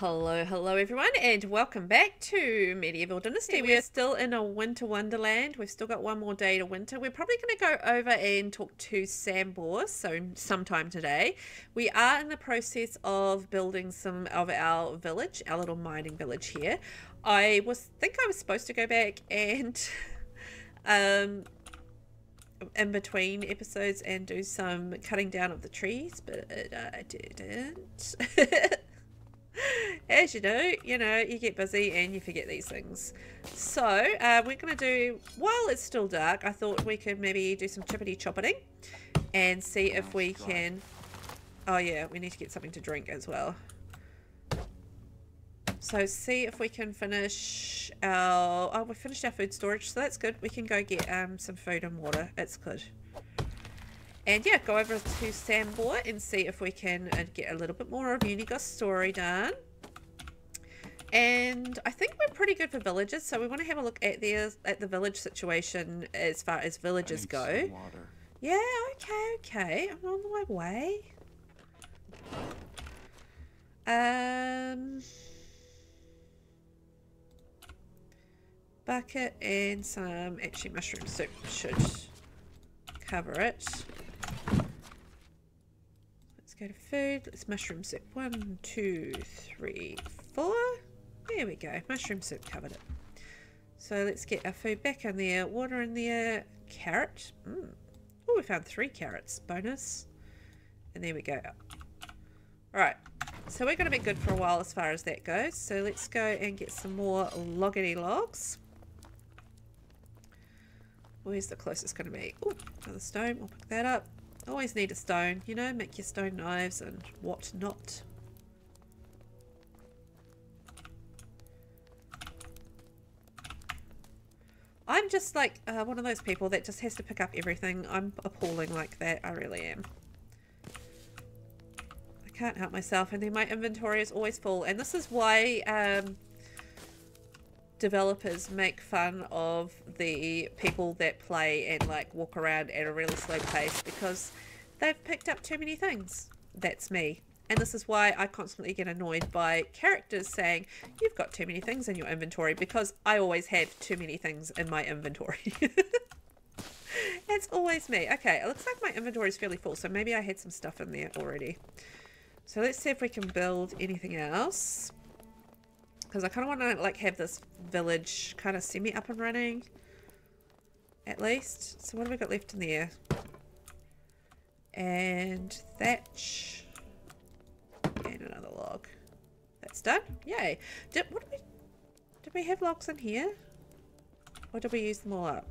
Hello everyone, and welcome back to Medieval Dynasty. We're still in a winter wonderland. We've still got one more day to winter. We're probably going to go over and talk to Sambor sometime today. We are in the process of building some of our village, our little mining village here. I think I was supposed to go back and in between episodes and do some cutting down of the trees, but I didn't. As you do, you get busy and you forget these things. So we're going to do, while it's still dark, I thought we could maybe do some chippity choppeting and see if we can, oh yeah, we need to get something to drink as well. So see if we can finish our, oh, we finished our food storage, so that's good. We can go get some food and water. It's good. And yeah, go over to Sambor and see if we can get a little bit more of Unigo's story done. And I think we're pretty good for villages, so we want to have a look at the village situation as far as villages go. Yeah, okay. I'm on my way. Bucket and some, actually mushroom soup should cover it. Let's go to food. Let's mushroom soup. 1, 2, 3, 4. There we go. Mushroom soup covered it. So let's get our food back in there. Water in there. Carrot. Oh, we found 3 carrots. Bonus. And there we go. Alright. So we're going to be good for a while as far as that goes. So let's go and get some more loggity logs. Where's the closest going to be? Oh, another stone. We'll pick that up. Always need a stone, make your stone knives and whatnot. I'm just like one of those people that just has to pick up everything. I'm appalling like that. I really am. I can't help myself, and then my inventory is always full. And this is why developers make fun of the people that play and like walk around at a really slow pace, because they've picked up too many things. That's me. And this is why I constantly get annoyed by characters saying, you've got too many things in your inventory, because I always have too many things in my inventory. It's always me. Okay, it looks like my inventory is fairly full, so maybe I had some stuff in there already. So let's see if we can build anything else, because I kind of want to like have this village kind of semi up and running at least. So what have we got left in there? And thatch and another log. That's done. Yay. Did we have logs in here, or did we use them all up?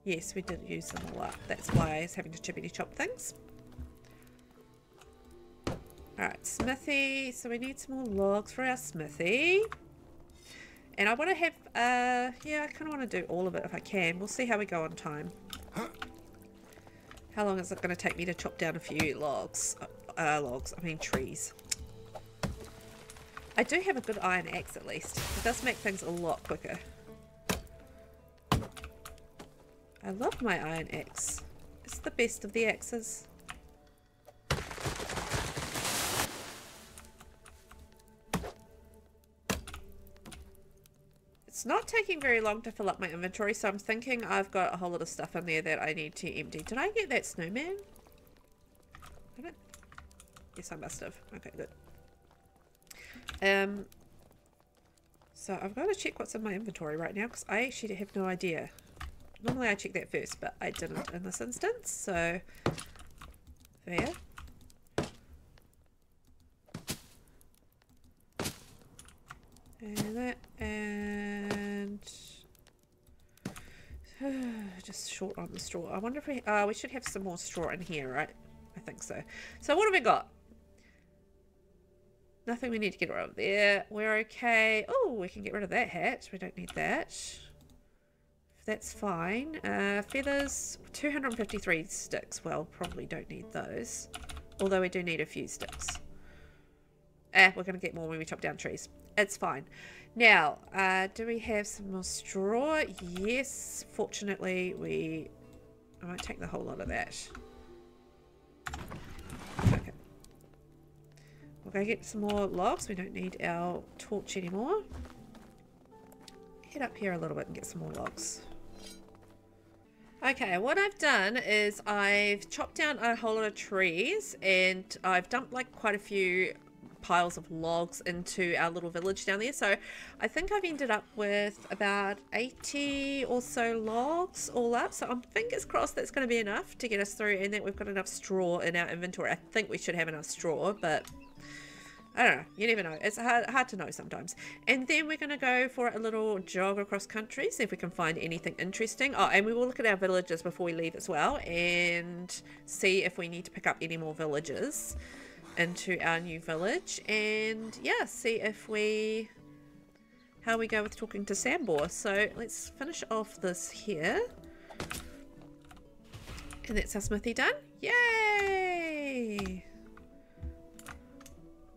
Yes, we did use them all up. That's why I was having to chippity chop things. Alright, smithy. So we need some more logs for our smithy. And I want to have, yeah, I kind of want to do all of it if I can. We'll see how we go on time. How long is it going to take me to chop down a few logs? I mean trees. I do have a good iron axe at least. It does make things a lot quicker. I love my iron axe. It's the best of the axes. It's not taking very long to fill up my inventory, so I'm thinking I've got a whole lot of stuff in there that I need to empty. Did I get that snowman? Yes, I must have. Okay, good. So I've got to check what's in my inventory right now, because I actually have no idea. Normally I check that first, but I didn't in this instance, so there. And that, and just short on the straw. I wonder if we should have some more straw in here, right? I think so. So what have we got? Nothing we need to get rid of there. We're okay. Oh, we can get rid of that hat. We don't need that. That's fine. Feathers, 253 sticks. Well, probably don't need those. Although we do need a few sticks. We're going to get more when we chop down trees. It's fine. Now, do we have some more straw? Yes. Fortunately, I won't take the whole lot of that. Okay. We'll go get some more logs. We don't need our torch anymore. Head up here a little bit and get some more logs. Okay, what I've done is I've chopped down a whole lot of trees and I've dumped like quite a few piles of logs into our little village down there. So I think I've ended up with about 80 or so logs all up. So I'm fingers crossed that's going to be enough to get us through and that we've got enough straw in our inventory. I think we should have enough straw, but I don't know. You never know. It's hard to know sometimes. And then we're going to go for a little jog across country, see if we can find anything interesting. Oh, and we will look at our villages before we leave as well and see if we need to pick up any more villages into our new village. And yeah, see if how we go with talking to Sambor. So let's finish off this here. And that's our smithy done. Yay!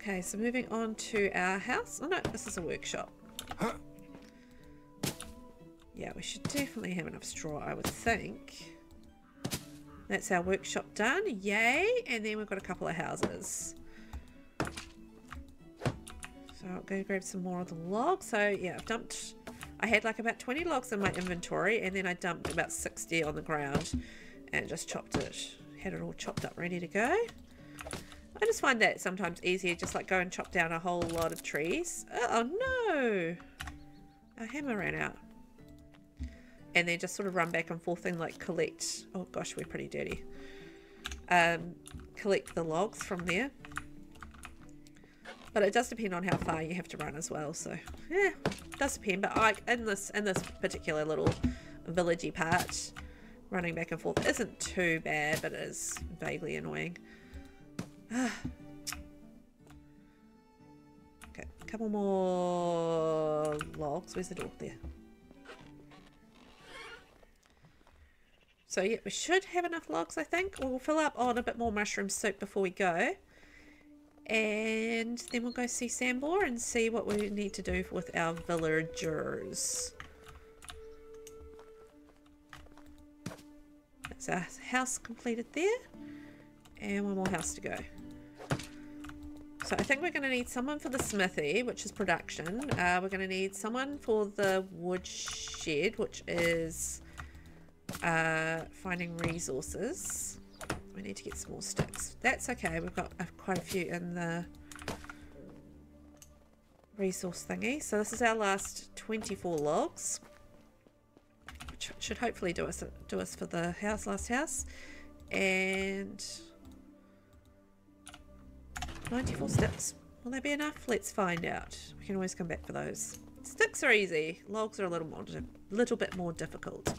Okay, so moving on to our house. Oh no, this is a workshop. Yeah, we should definitely have enough straw, I would think. That's our workshop done. Yay! And then we've got a couple of houses. So I'll go grab some more of the logs. So yeah, I had like about 20 logs in my inventory and then I dumped about 60 on the ground and just chopped it. Had it all chopped up, ready to go. I just find that sometimes easier, just like go and chop down a whole lot of trees. Oh no! Our hammer ran out. And then just sort of run back and forth and like collect. Oh gosh, we're pretty dirty. Collect the logs from there. But it does depend on how far you have to run as well. So yeah, it does depend. But like in this particular little villagey part, running back and forth isn't too bad, but it is vaguely annoying. Okay, a couple more logs. Where's the door? There. So yeah, we should have enough logs, I think. We'll fill up on a bit more mushroom soup before we go. And then we'll go see Sambor and see what we need to do with our villagers. That's our house completed there. And one more house to go. So I think we're going to need someone for the smithy, which is production. We're going to need someone for the wood shed, which is finding resources. We need to get some more sticks. That's okay. We've got quite a few in the resource thingy. So this is our last 24 logs, which should hopefully do us for the last house. And 94 sticks. Will that be enough? Let's find out. We can always come back for those. Sticks are easy. Logs are a little bit more difficult.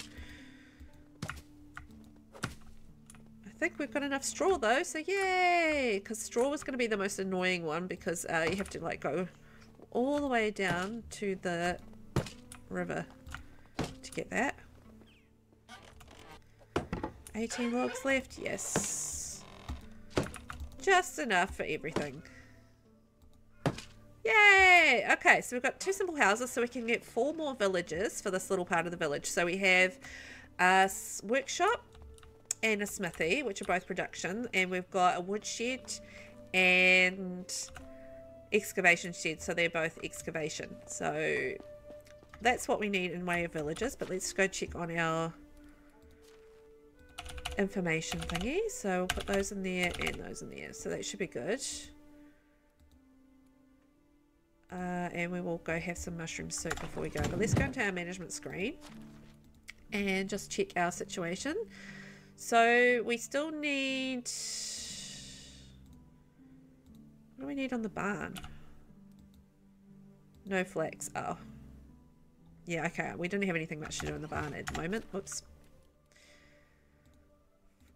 I think we've got enough straw though, so yay! Because straw was going to be the most annoying one because you have to like go all the way down to the river to get that. 18 logs left. Yes. Just enough for everything. Yay! Okay, so we've got 2 simple houses, so we can get 4 more villages for this little part of the village. So we have a workshop and a smithy, which are both production, and we've got a wood shed and excavation shed, so they're both excavation. So that's what we need in way of villages, but let's go check on our information thingy. So we'll put those in there and those in there, so that should be good. And we will go have some mushroom soup before we go, but let's go into our management screen and just check our situation. So we still need, what do we need on the barn? No flax. Oh yeah, okay, we didn't have anything much to do in the barn at the moment. Whoops.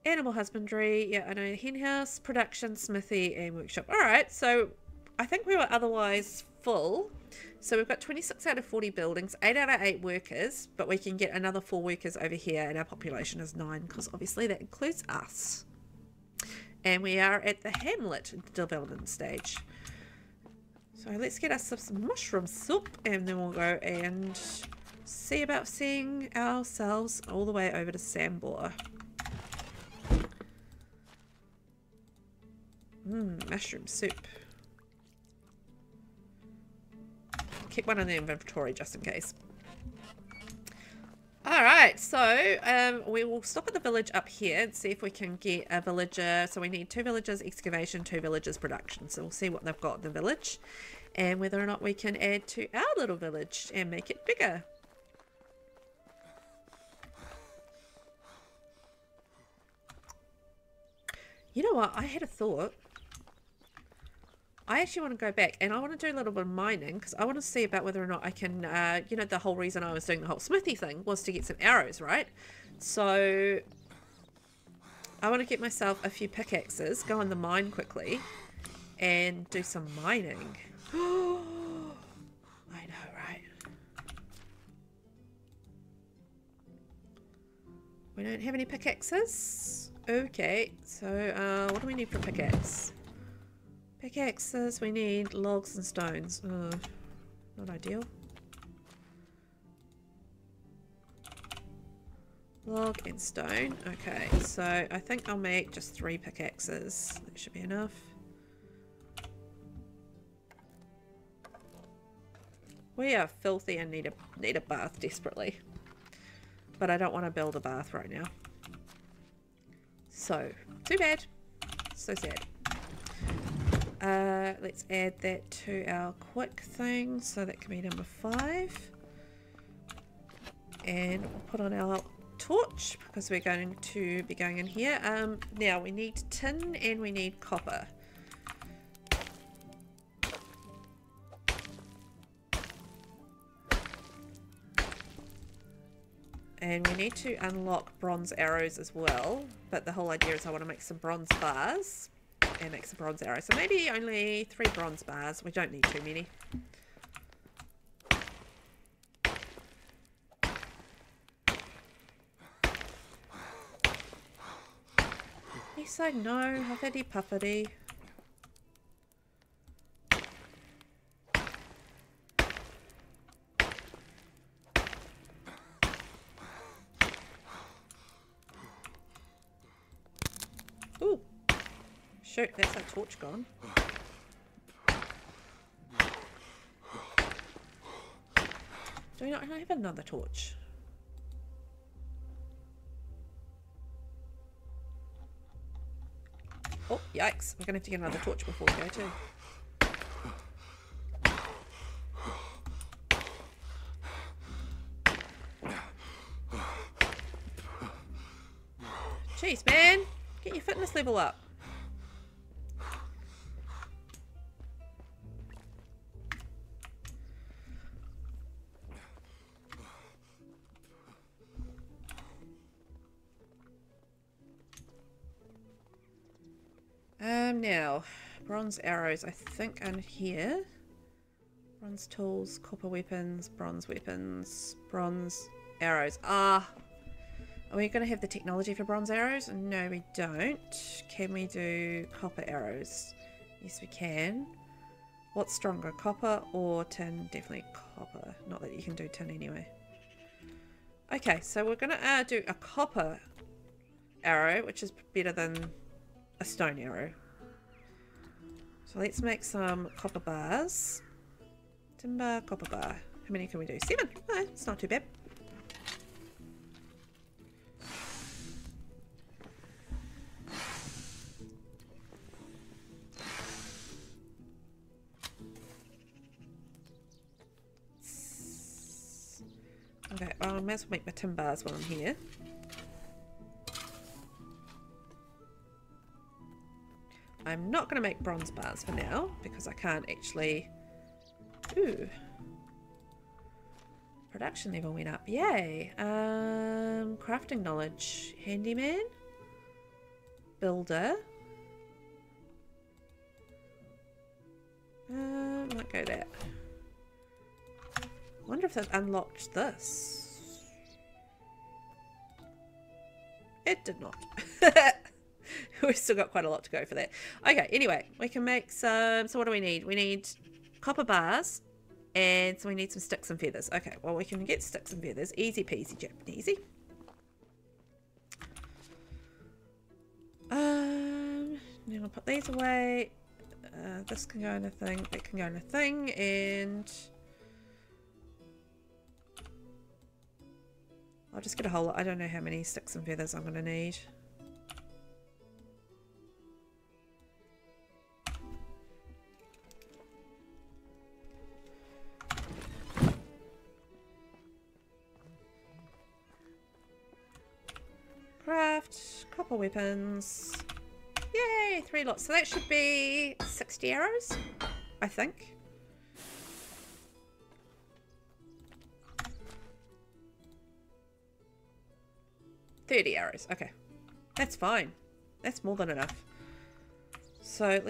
Animal husbandry, yeah, I know. Hen house, production, smithy, and workshop. All right, so I think we were otherwise full. So we've got 26 out of 40 buildings, 8 out of 8 workers, but we can get another 4 workers over here, and our population is 9, because obviously that includes us. And we are at the hamlet development stage. So let's get us some mushroom soup, and then we'll go and see about seeing ourselves all the way over to Sambor. Mushroom soup. keep one in the inventory just in case. Alright, so we will stop at the village up here and see if we can get a villager. So we need 2 villagers excavation, 2 villagers production. So we'll see what they've got in the village and whether or not we can add to our little village and make it bigger. You know what? I had a thought. I actually want to go back and I want to do a little bit of mining because I want to see about whether or not I can, you know, the whole reason I was doing the whole smithy thing was to get some arrows, right? So I want to get myself a few pickaxes, go in the mine quickly and do some mining. I know, right? We don't have any pickaxes. Okay, so what do we need for pickaxe? Pickaxes, we need logs and stones. Not ideal. Log and stone. Okay, so I think I'll make just 3 pickaxes. That should be enough. We are filthy and need a bath desperately. But I don't want to build a bath right now. So, too bad. So sad. Let's add that to our quick thing. So that can be number 5. And we'll put on our torch because we're going to be going in here. Now we need tin and we need copper. And we need to unlock bronze arrows as well. But the whole idea is I want to make some bronze bars and make some bronze arrows. So maybe only 3 bronze bars. We don't need too many. Yes, I know. Huffity puffity. Ooh. Shoot, that's our torch gone. Do we not have another torch? Oh, yikes. We're going to have to get another torch before we go too. Jeez, man. Get your fitness level up. Now, bronze arrows, I think, in here. Bronze tools, copper weapons, bronze arrows. Ah, are we going to have the technology for bronze arrows? No, we don't. Can we do copper arrows? Yes, we can. What's stronger, copper or tin? Definitely copper. Not that you can do tin anyway. Okay, so we're going to do a copper arrow, which is better than a stone arrow. So let's make some copper bars. Timber, copper bar. How many can we do? 7. Oh, it's not too bad. Okay, well, I might as well make my tin bars while I'm here. I'm not going to make bronze bars for now because I can't actually... Ooh. Production level went up. Yay. Crafting knowledge. Handyman. Builder. Might go that. I wonder if they've unlocked this. It did not. We've still got quite a lot to go for that. Okay, anyway, we can make some... So what do we need? We need copper bars. And so we need some sticks and feathers. Okay, well, we can get sticks and feathers. Easy peasy, Japanesey. Now I'll put these away. This can go in a thing. That can go in a thing. And I'll just get a whole lot. I don't know how many sticks and feathers I'm going to need. Craft, copper weapons. Yay, 3 lots. So that should be 60 arrows, I think. $30 arrows. Okay, that's fine. That's more than enough. So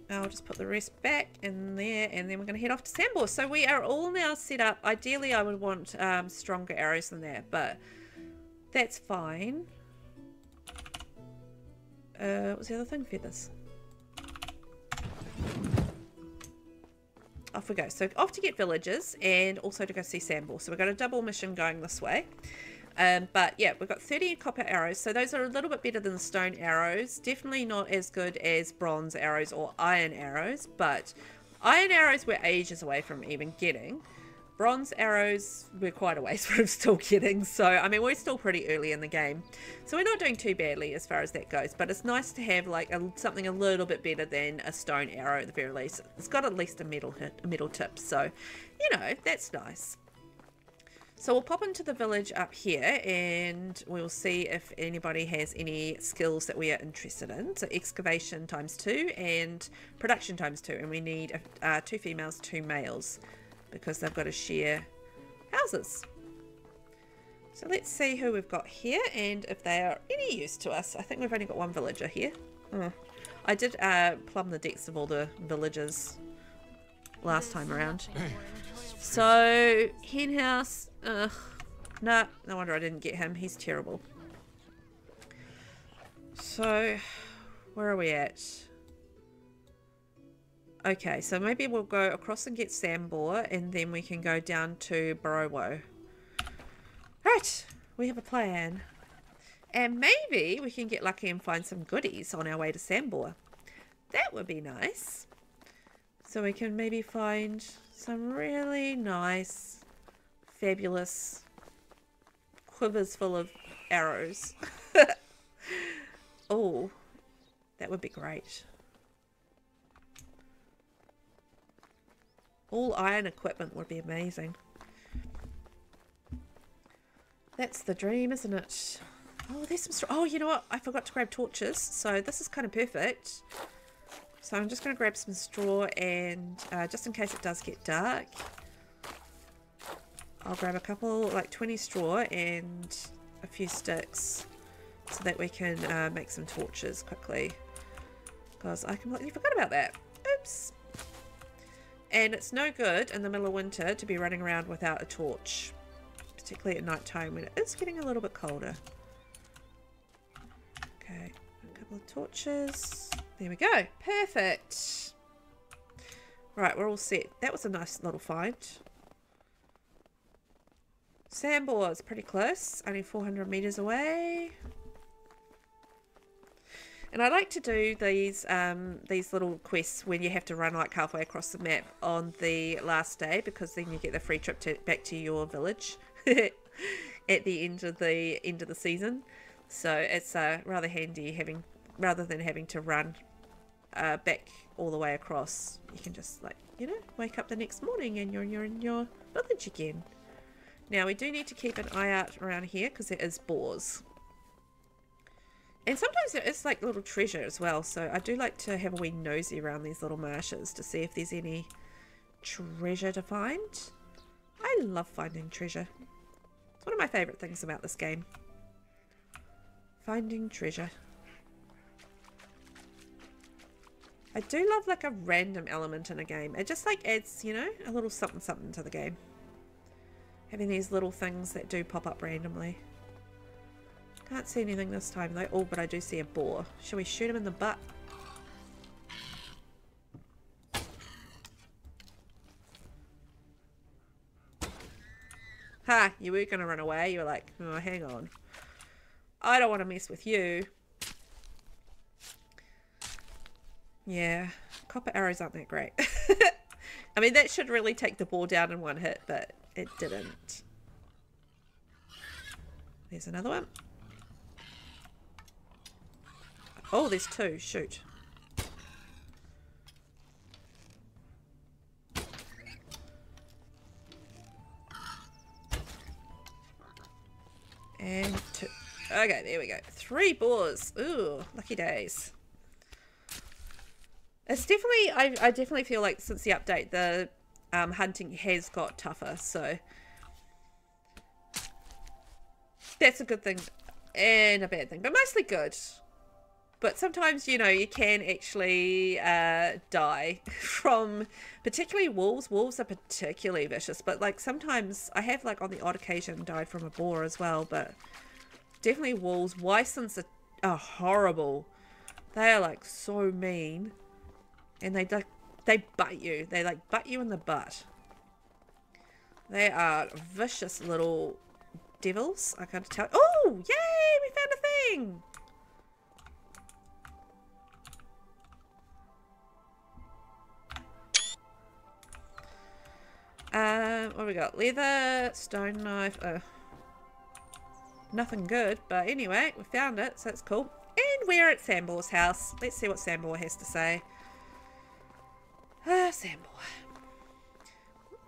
I'll just put the rest back in there, and then we're going to head off to Sambor. So we are all now set up. Ideally, I would want stronger arrows than that, but that's fine. What was the other thing? Feathers. Off we go. So off to get villagers and also to go see Sambor. So we've got a double mission going this way. But yeah, we've got 30 copper arrows. So those are a little bit better than the stone arrows. Definitely not as good as bronze arrows or iron arrows. But iron arrows we're ages away from even getting. Bronze arrows we're quite a ways from still getting. So, I mean, we're still pretty early in the game. So we're not doing too badly as far as that goes. But it's nice to have like something a little bit better than a stone arrow at the very least. It's got at least a metal tip. So, you know, that's nice. So we'll pop into the village up here and we'll see if anybody has any skills that we are interested in. So excavation ×2 and production ×2. And we need 2 females, 2 males, because they've got to share houses. So let's see who we've got here and if they are any use to us. I think we've only got 1 villager here. I did plumb the decks of all the villagers last time around. So, henhouse, nah, no wonder I didn't get him. He's terrible. So, where are we at? Okay, so maybe we'll go across and get Sambor, and then we can go down to Barowo. Right, we have a plan. And maybe we can get lucky and find some goodies on our way to Sambor. That would be nice. So we can maybe find some really nice, fabulous quivers full of arrows. Oh, that would be great. All iron equipment would be amazing. That's the dream, isn't it? Oh, there's some straw. Oh, you know what? I forgot to grab torches. So this is kind of perfect. So I'm just going to grab some straw and just in case it does get dark, I'll grab a couple, like 20 straw and a few sticks so that we can make some torches quickly. Because I completely forgot about that. Oops. And it's no good in the middle of winter to be running around without a torch, particularly at night time when it is getting a little bit colder. Okay, a couple of torches. There we go. Perfect. Right, we're all set. That was a nice little find. Sambor is pretty close, only 400 meters away. And I like to do these little quests when you have to run like halfway across the map on the last day, because then you get the free trip back to your village at the end of the season. So it's rather handy rather than having to run back all the way across. You can just, like, you know, wake up the next morning and you're in your village again. Now we do need to keep an eye out around here because there is boars. And sometimes there is like little treasure as well, so I do like to have a wee nosy around these little marshes to see if there's any treasure to find. I love finding treasure. It's one of my favourite things about this game. Finding treasure. I do love like a random element in a game. It just like adds, you know, a little something something to the game. Having these little things that do pop up randomly. Can't see anything this time though. Oh, but I do see a boar. Shall we shoot him in the butt? Ha! You were going to run away. You were like, oh, hang on. I don't want to mess with you. Yeah. Copper arrows aren't that great. I mean, that should really take the boar down in one hit, but it didn't. There's another one. Oh, there's two. Shoot. And two. Okay, there we go. 3 boars. Ooh, lucky days. It's definitely, I definitely feel like since the update, the hunting has got tougher, so that's a good thing and a bad thing, but mostly good. But sometimes, you know, you can actually die from, particularly wolves. Wolves are particularly vicious, but like sometimes I have like on the odd occasion died from a boar as well, but definitely wolves. Wisons are horrible. They are like so mean, and they bite you. They like butt you in the butt. They are vicious little devils. I can't tell. Oh, yay! We found a thing. What have we got? Leather, stone knife. Nothing good, but anyway, we found it, so that's cool. And we're at Sambor's house. Let's see what Sambor has to say. Sambor.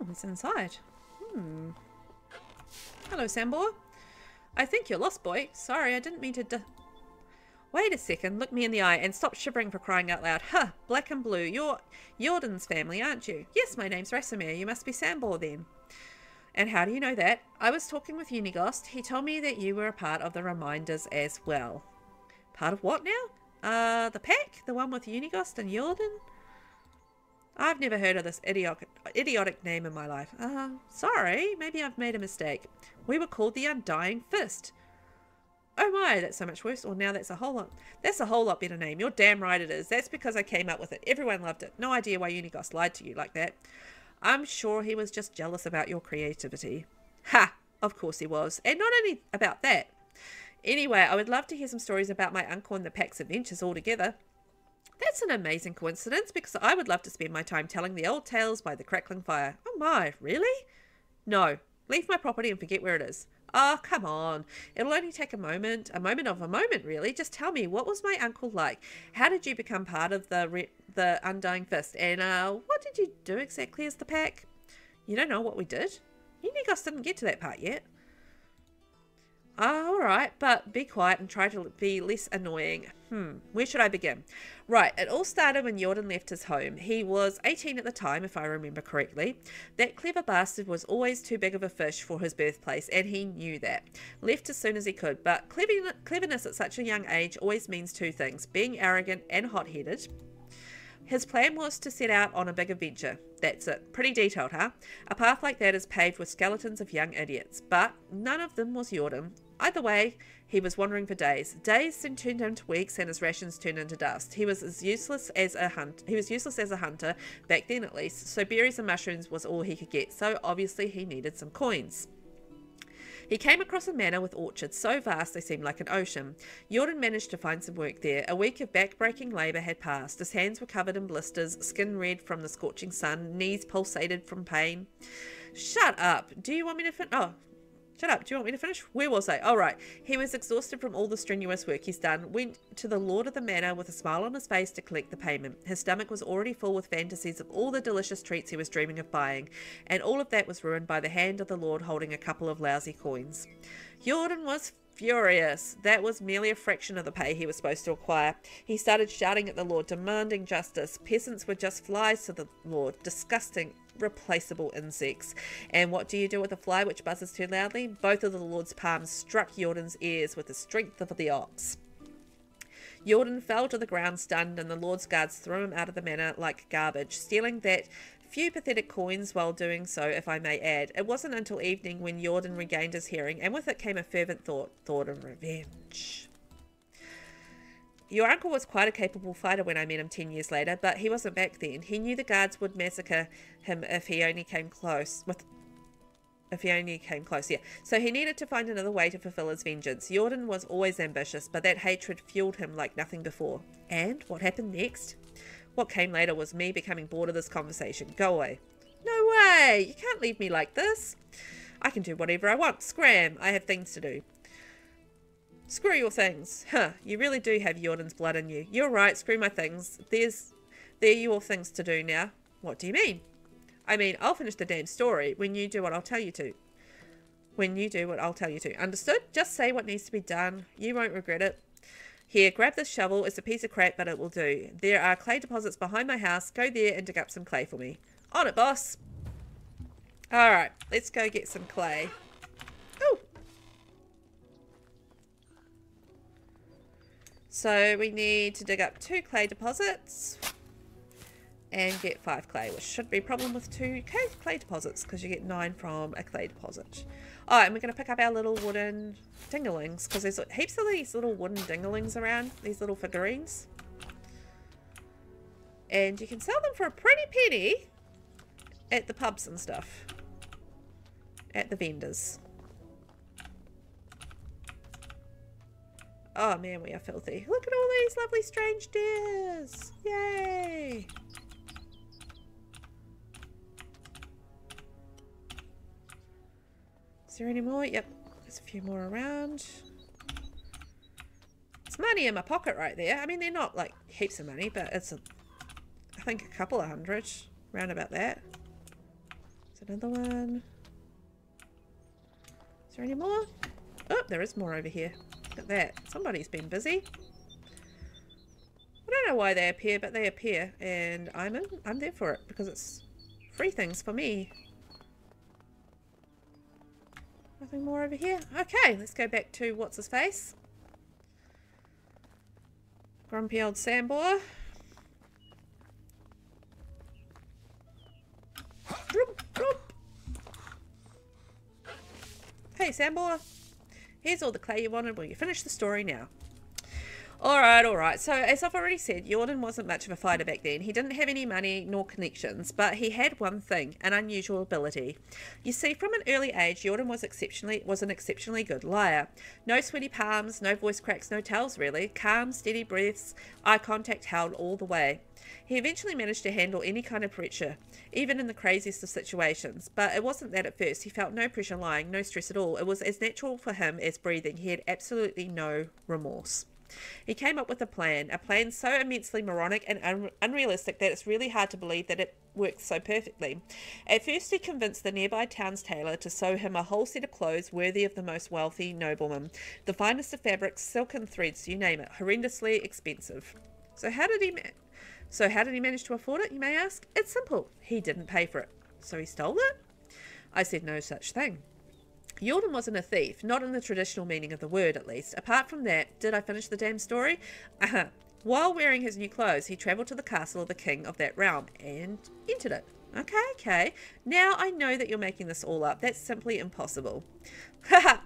Oh, it's inside. Hello, Sambor. I think you're lost, boy. Sorry, I didn't mean to Wait a second, look me in the eye and stop shivering for crying out loud. Huh, black and blue. You're Jordan's family, aren't you? Yes, my name's Rasimir. You must be Sambor then. And how do you know that? I was talking with Unigost. He told me that you were a part of the Reminders as well. Part of what now? The pack? The one with Unigost and Jordan? I've never heard of this idiotic name in my life. Sorry, maybe I've made a mistake. We were called the Undying Fist. Oh my, that's so much worse. Or now that's a whole lot better name. You're damn right it is. That's because I came up with it. Everyone loved it. No idea why Unigost lied to you like that. I'm sure he was just jealous about your creativity. Ha! Of course he was. And not only about that. Anyway, I would love to hear some stories about my uncle and the pack's adventures altogether. That's an amazing coincidence, because I would love to spend my time telling the old tales by the crackling fire. Oh my, really? No. Leave my property and forget where it is. Oh, come on. It'll only take a moment really. Just tell me, what was my uncle like? How did you become part of the Undying Fist? And what did you do exactly as the pack? You don't know what we did? Unigost didn't get to that part yet. Alright, but be quiet and try to be less annoying. Where should I begin? Right, it all started when Jordan left his home. He was 18 at the time, if I remember correctly. That clever bastard was always too big of a fish for his birthplace, and he knew that. Left as soon as he could, but cleverness at such a young age always means two things: being arrogant and hot-headed. His plan was to set out on a big adventure. That's it. Pretty detailed, huh? A path like that is paved with skeletons of young idiots, but none of them was Jordan. Either way, he was wandering for days. Days soon turned into weeks, and his rations turned into dust. He was useless as a hunter, back then at least, so berries and mushrooms was all he could get, so obviously he needed some coins. He came across a manor with orchards so vast they seemed like an ocean. Jordan managed to find some work there. A week of back-breaking labour had passed. His hands were covered in blisters, skin red from the scorching sun, knees pulsated from pain. Shut up. Do you want me to finish? Oh. Shut up. Do you want me to finish? Where was I? Oh, right. He was exhausted from all the strenuous work he's done, went to the lord of the manor with a smile on his face to collect the payment. His stomach was already full with fantasies of all the delicious treats he was dreaming of buying, and all of that was ruined by the hand of the lord holding a couple of lousy coins. Jordan was furious. That was merely a fraction of the pay he was supposed to acquire. He started shouting at the lord, demanding justice. Peasants were just flies to the lord. Disgusting, replaceable insects. And what do you do with a fly which buzzes too loudly? Both of the lord's palms struck Jordan's ears with the strength of the ox. Jordan fell to the ground stunned, and the lord's guards threw him out of the manor like garbage, stealing that few pathetic coins while doing so, if I may add. It wasn't until evening when Jordan regained his hearing, and with it came a fervent thought of revenge. Your uncle was quite a capable fighter when I met him 10 years later, but he wasn't back then. He knew the guards would massacre him if he only came close. So he needed to find another way to fulfill his vengeance. Jordan was always ambitious, but that hatred fueled him like nothing before. And what happened next? What came later was me becoming bored of this conversation. Go away. No way! You can't leave me like this. I can do whatever I want. Scram! I have things to do. Screw your things. Huh, you really do have Jordan's blood in you. You're right, screw my things. They're your things to do now. What do you mean? I mean, I'll finish the damn story when you do what I'll tell you to. When you do what I'll tell you to. Understood? Just say what needs to be done. You won't regret it. Here, grab this shovel. It's a piece of crap, but it will do. There are clay deposits behind my house. Go there and dig up some clay for me. On it, boss. Alright, let's go get some clay. Oh! So we need to dig up 2 clay deposits and get 5 clay, which should be a problem with 2 clay deposits because you get 9 from a clay deposit. Alright, and we're going to pick up our little wooden dinglings because there's heaps of these little wooden dinglings around, these little figurines. And you can sell them for a pretty penny at the pubs and stuff. At the vendors. Oh man, we are filthy. Look at all these lovely strange deers. Yay! Is there any more? Yep, there's a few more around. It's money in my pocket right there. I mean, they're not like heaps of money, but it's I think a couple of hundred, round about that. There's another one. Is there any more? Oh, there is more over here. Look at that. Somebody's been busy. I don't know why they appear, but they appear, and I'm there for it because it's free things for me. Nothing more over here. Okay, let's go back to what's his face. Grumpy old Sambor. Hey Sambor, here's all the clay you wanted. Will you finish the story now? Alright. So, as I've already said, Jordan wasn't much of a fighter back then. He didn't have any money nor connections, but he had one thing, an unusual ability. You see, from an early age, Jordan was an exceptionally good liar. No sweaty palms, no voice cracks, no tells really. Calm, steady breaths, eye contact held all the way. He eventually managed to handle any kind of pressure, even in the craziest of situations. But it wasn't that at first. He felt no pressure lying, no stress at all. It was as natural for him as breathing. He had absolutely no remorse. He came up with a plan so immensely moronic and unrealistic that it's really hard to believe that it worked so perfectly. At first he convinced the nearby town's tailor to sew him a whole set of clothes worthy of the most wealthy nobleman. The finest of fabrics, silken threads, you name it, horrendously expensive. So how did he manage to afford it, you may ask? It's simple. He didn't pay for it. So he stole it? I said no such thing. Jordan wasn't a thief, not in the traditional meaning of the word at least. Apart from that, did I finish the damn story? While wearing his new clothes, he travelled to the castle of the king of that realm and entered it. Okay. Now I know that you're making this all up. That's simply impossible. Haha,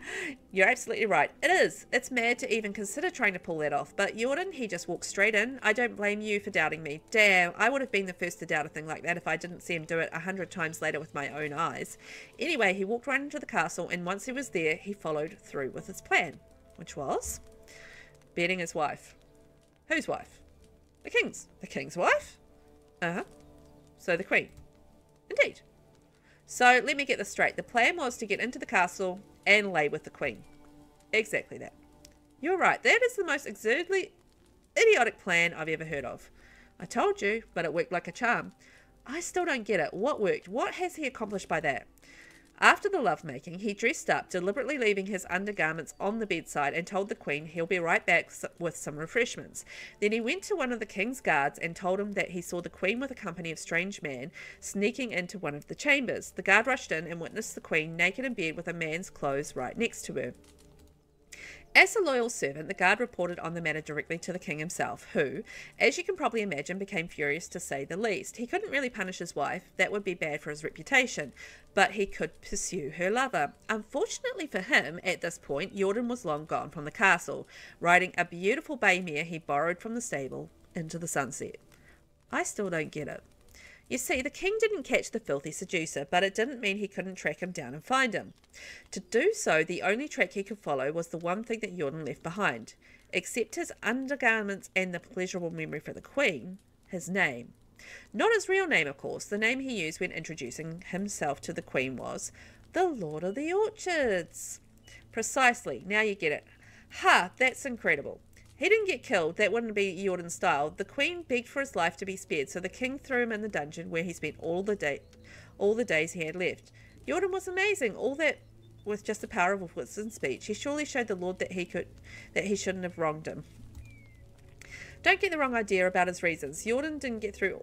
you're absolutely right. It is. It's mad to even consider trying to pull that off. But Jordan, he just walked straight in. I don't blame you for doubting me. Damn, I would have been the first to doubt a thing like that if I didn't see him do it 100 times later with my own eyes. Anyway, he walked right into the castle, and once he was there, he followed through with his plan, which was beating his wife. Whose wife? The king's. The king's wife? So the queen. Indeed. So let me get this straight. The plan was to get into the castle and lay with the queen. Exactly that. You're right. That is the most absurdly idiotic plan I've ever heard of. I told you, but it worked like a charm. I still don't get it. What worked? What has he accomplished by that? After the lovemaking, he dressed up, deliberately leaving his undergarments on the bedside, and told the queen he'll be right back with some refreshments. Then he went to one of the king's guards and told him that he saw the queen with a company of strange men sneaking into one of the chambers. The guard rushed in and witnessed the queen naked in bed with a man's clothes right next to her. As a loyal servant, the guard reported on the matter directly to the king himself, who, as you can probably imagine, became furious to say the least. He couldn't really punish his wife, that would be bad for his reputation, but he could pursue her lover. Unfortunately for him, at this point, Jordan was long gone from the castle, riding a beautiful bay mare he borrowed from the stable into the sunset. I still don't get it. You see, the king didn't catch the filthy seducer, but it didn't mean he couldn't track him down and find him. To do so, the only track he could follow was the one thing that Jordan left behind. Except his undergarments and the pleasurable memory for the queen, his name. Not his real name, of course. The name he used when introducing himself to the queen was the Lord of the Orchards. Precisely. Now you get it. Ha, that's incredible. He didn't get killed. That wouldn't be Jordan's style. The queen begged for his life to be spared, so the king threw him in the dungeon where he spent all the days he had left. Jordan was amazing. All that with just the power of words and speech. He surely showed the Lord that he shouldn't have wronged him. Don't get the wrong idea about his reasons. Jordan didn't get through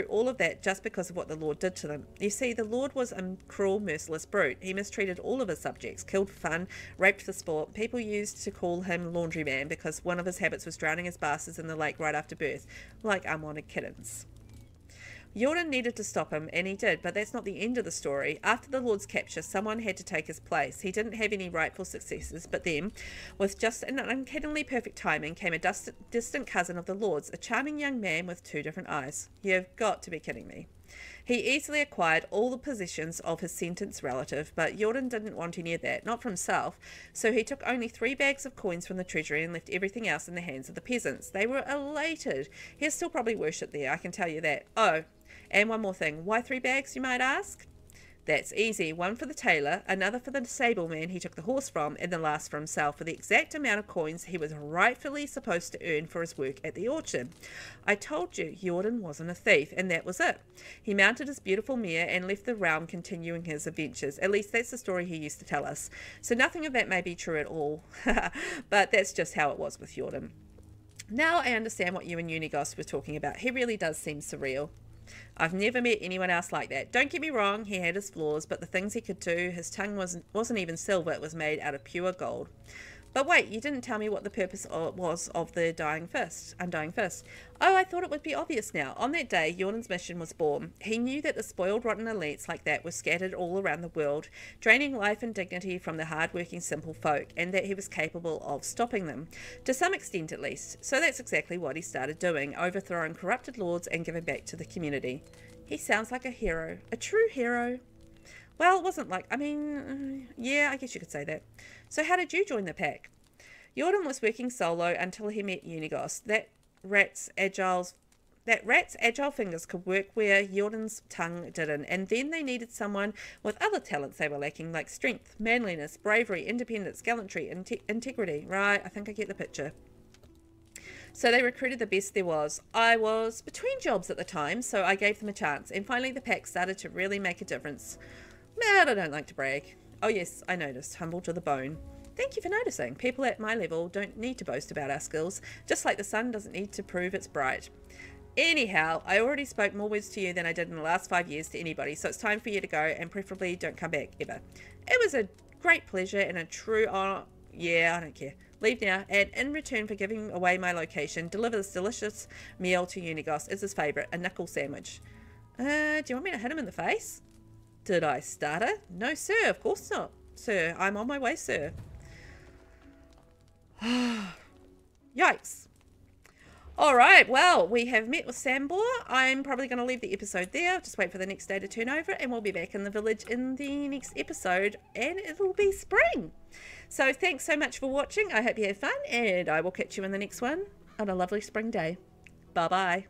all of that just because of what the Lord did to them. You see, the Lord was a cruel, merciless brute. He mistreated all of his subjects, killed for fun, raped for sport. People used to call him Laundryman because one of his habits was drowning his bastards in the lake right after birth, like unwanted kittens. Jordan needed to stop him, and he did, but that's not the end of the story. After the Lord's capture, someone had to take his place. He didn't have any rightful successors, but then, with just an uncannily perfect timing, came a distant cousin of the Lord's, a charming young man with 2 different eyes. You've got to be kidding me. He easily acquired all the possessions of his sentenced relative, but Jordan didn't want any of that, not for himself, so he took only 3 bags of coins from the treasury and left everything else in the hands of the peasants. They were elated. He still probably worshipped there, I can tell you that. Oh, and one more thing. Why 3 bags, you might ask? That's easy. 1 for the tailor, another for the stableman he took the horse from, and the last for himself, for the exact amount of coins he was rightfully supposed to earn for his work at the orchard. I told you, Jordan wasn't a thief, and that was it. He mounted his beautiful mare and left the realm continuing his adventures. At least that's the story he used to tell us. So nothing of that may be true at all, but that's just how it was with Jordan. Now I understand what you and Unigos were talking about. He really does seem surreal. I've never met anyone else like that. Don't get me wrong, he had his flaws, but the things he could do, his tongue wasn't even silver, it was made out of pure gold. But wait, you didn't tell me what the purpose was of the Undying Fist. Oh, I thought it would be obvious now. On that day, Jordan's mission was born. He knew that the spoiled, rotten elites like that were scattered all around the world, draining life and dignity from the hard-working, simple folk, and that he was capable of stopping them, to some extent at least. So that's exactly what he started doing, overthrowing corrupted lords and giving back to the community. He sounds like a hero, a true hero. Well, it wasn't like, yeah, I guess you could say that. So how did you join the pack? Jordan was working solo until he met Unigos. That rat's agile fingers could work where Jordan's tongue didn't, and then they needed someone with other talents they were lacking, like strength, manliness, bravery, independence, gallantry, integrity. Right, I think I get the picture. So they recruited the best there was. I was between jobs at the time, so I gave them a chance, and finally the pack started to really make a difference. But I don't like to brag. Oh yes, I noticed. Humble to the bone. Thank you for noticing. People at my level don't need to boast about our skills, just like the sun doesn't need to prove it's bright. Anyhow, I already spoke more words to you than I did in the last 5 years to anybody, so it's time for you to go, and preferably don't come back ever. It was a great pleasure and a true honor. Yeah, I don't care. Leave now, and in return for giving away my location, deliver this delicious meal to Unigos. It's his favourite, a knuckle sandwich. Do you want me to hit him in the face? Did I stutter? No, sir, of course not. Sir, I'm on my way, sir. Yikes. Alright, well, we have met with Sambor. I'm probably going to leave the episode there. Just wait for the next day to turn over, and we'll be back in the village in the next episode, and it'll be spring. So thanks so much for watching. I hope you have fun, and I will catch you in the next one on a lovely spring day. Bye-bye.